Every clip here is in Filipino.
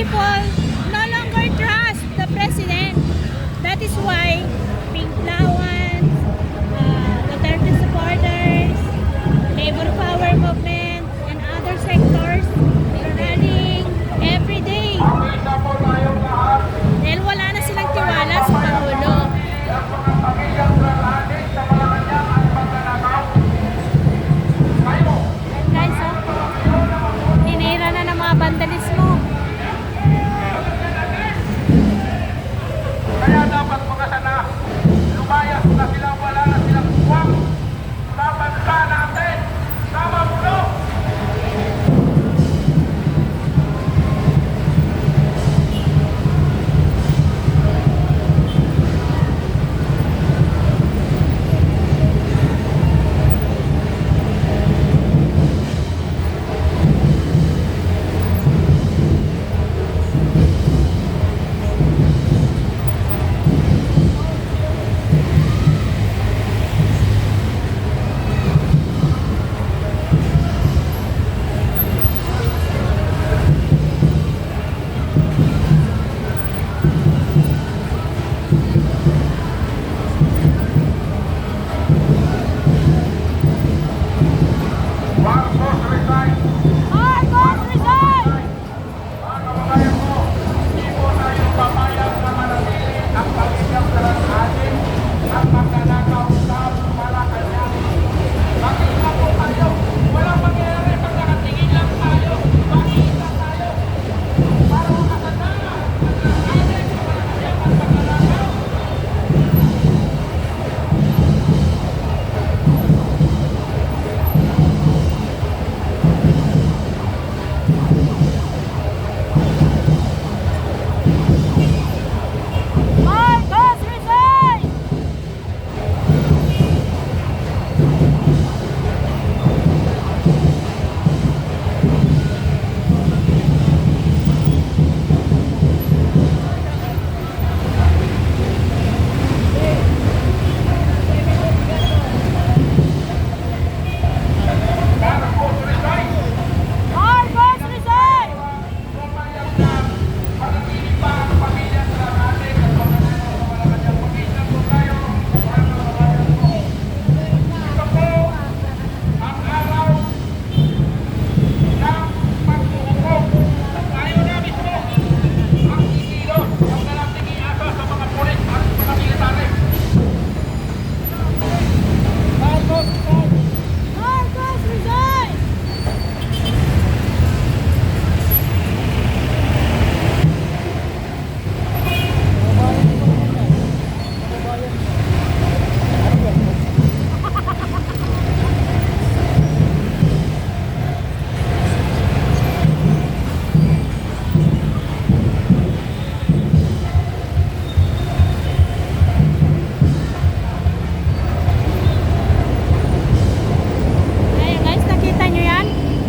people no longer trust the president. That is why Pinklawan, Duterte supporters, labor power movement, and other sectors are running every day. Dahil wala na silang tiwala sa Pangulo. Guys, tinira na ng mga vandalismo. Kaya dapat mga sana, lumayas na sila, wala na silang buwang sa bansa natin, sa mamuno.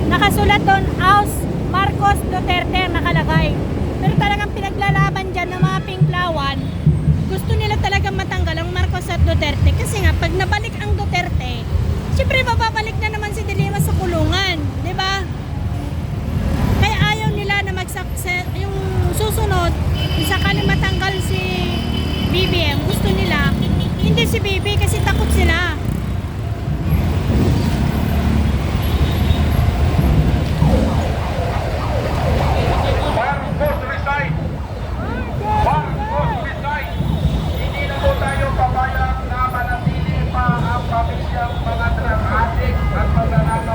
Nakasulat doon, House Marcos Duterte nakalagay. Pero talagang pinaglalaban dyan ng mga Pinklawan. Gusto nila talagang matanggal ang Marcos at Duterte. Kasi nga, pag nabalik ang Duterte, siyempre mababalik na naman si Dilima sa kulungan. Di ba? Kaya ayaw nila na yung susunod, sakali matanggal si BBM, gusto nila, hindi si BB kasi takot sila. Papayag na manatili pa ang pamilyang mga dramatic at magnanakaw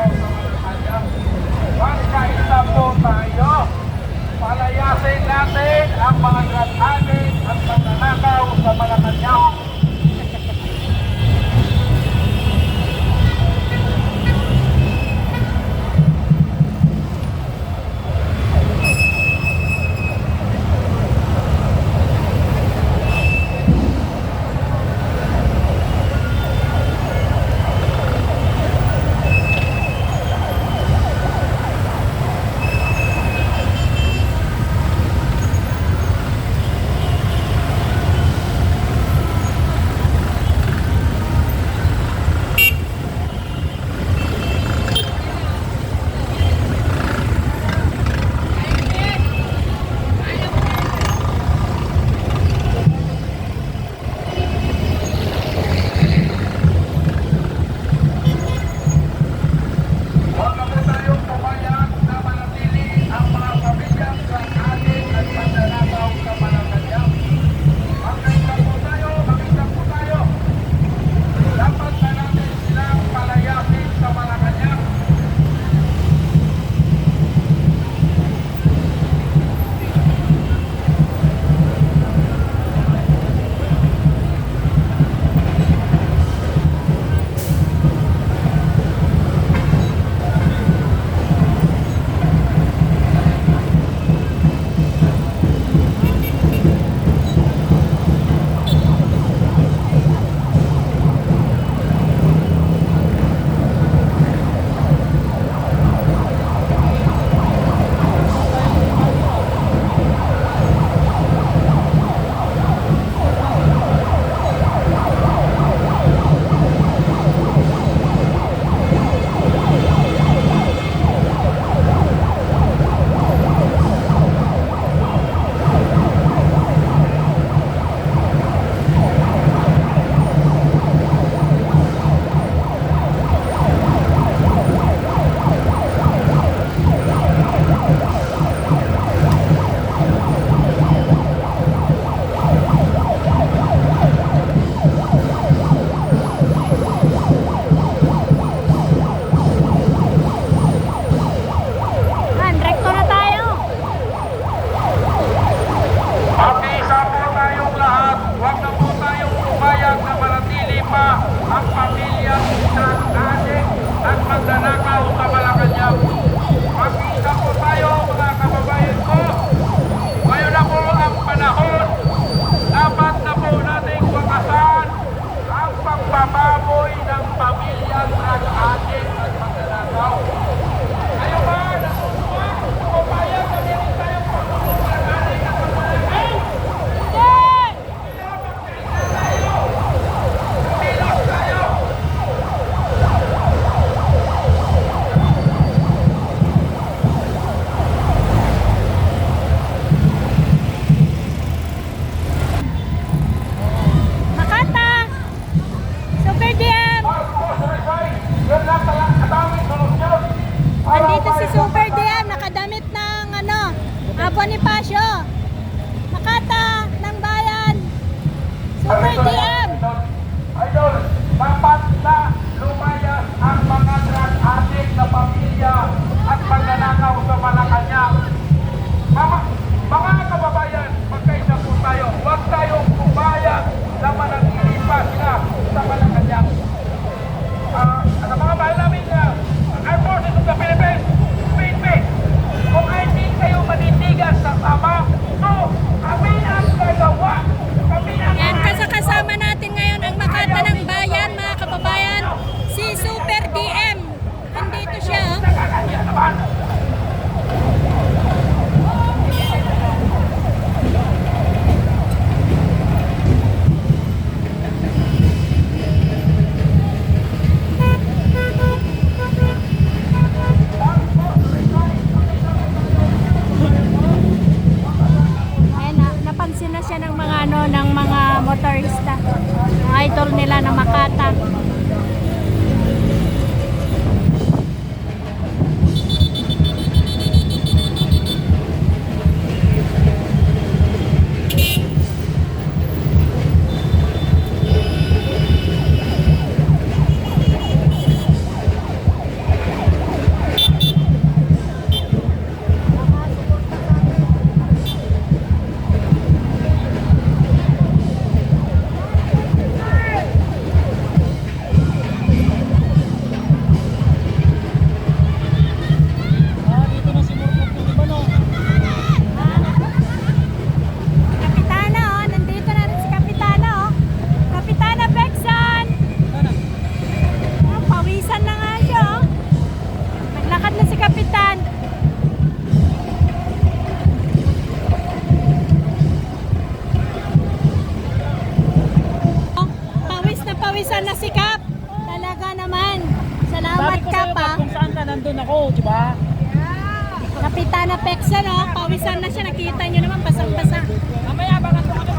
Kapitana Pexa, no? Pawisan na siya. Nakita nyo naman, basang-basa. Mamaya, baka ito kami.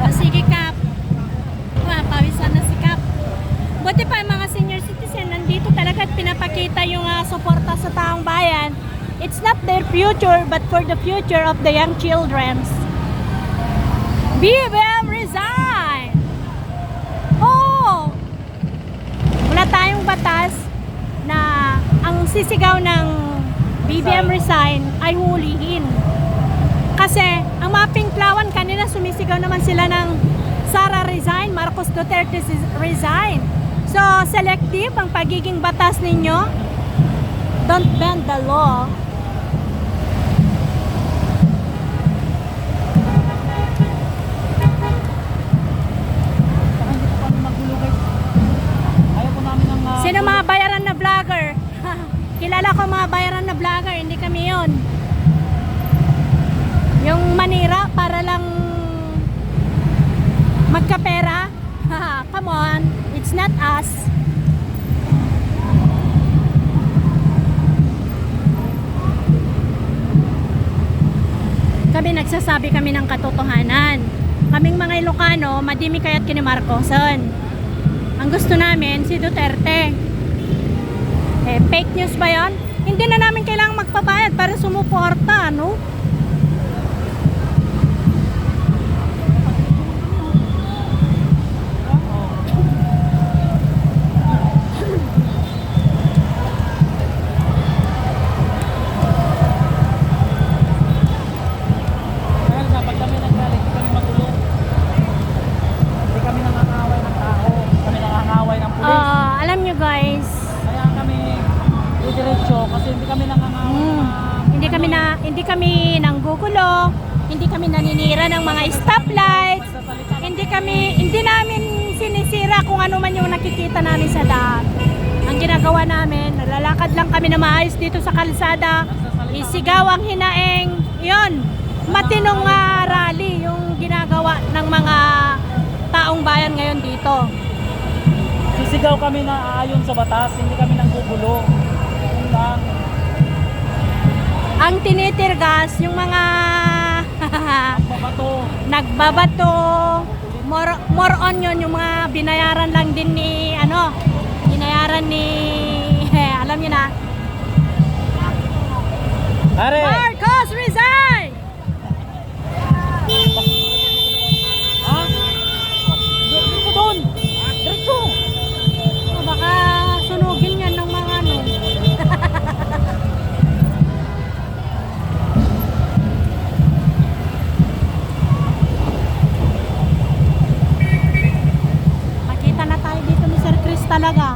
O, sige, Kap. Pawisan na si Kap. Buti pa yung mga senior citizen, nandito talaga at pinapakita yung suporta sa taong bayan. It's not their future, but for the future of the young children. BBM resign! Oh! Wala tayong batas na ang sisigaw ng BBM resign ay hulihin. Kasi ang mga Pinklawan kanina sumisigaw naman sila ng Sara resign, Marcos Duterte resign. So selective ang pagiging batas ninyo. Don't bend the law. Sino mga bayaran na vlogger? Kilala ko mga bayaran na vlogger, hindi kami yun. Yung manira para lang magkapera. Come on, it's not us. Kami nagsasabi kami ng katotohanan. Kaming mga Ilocano, madimi kaya't kini Marcoson. Ang gusto namin, si Duterte. Fake news ba yan? Hindi na namin kailangang magpabayad para sumuporta, no? Alam nyo guys, kaya kami diretso kasi hindi kami nangangawin. hindi kami nanggugulo, hindi kami naninira ng mga stoplights, hindi namin sinisira kung ano man yung nakikita namin sa daan. Ang ginagawa namin, nalalakad lang kami na maayos dito sa kalsada, isigaw ang hinaing, yun, matinong rally yung ginagawa ng mga taong bayan ngayon dito. Sisigaw kami na ayon sa batas, hindi kami nanggugulo. Yun lang. Ang tinitirgas yung mga nagbabato, more on yun, yung mga binayaran lang din ni alam niyo na, Are! Marcos resign! Ha? Diretso doon! Diretso! Baka sunugin yan ng mga ano. Makita na tayo dito ni Sir Chris talaga.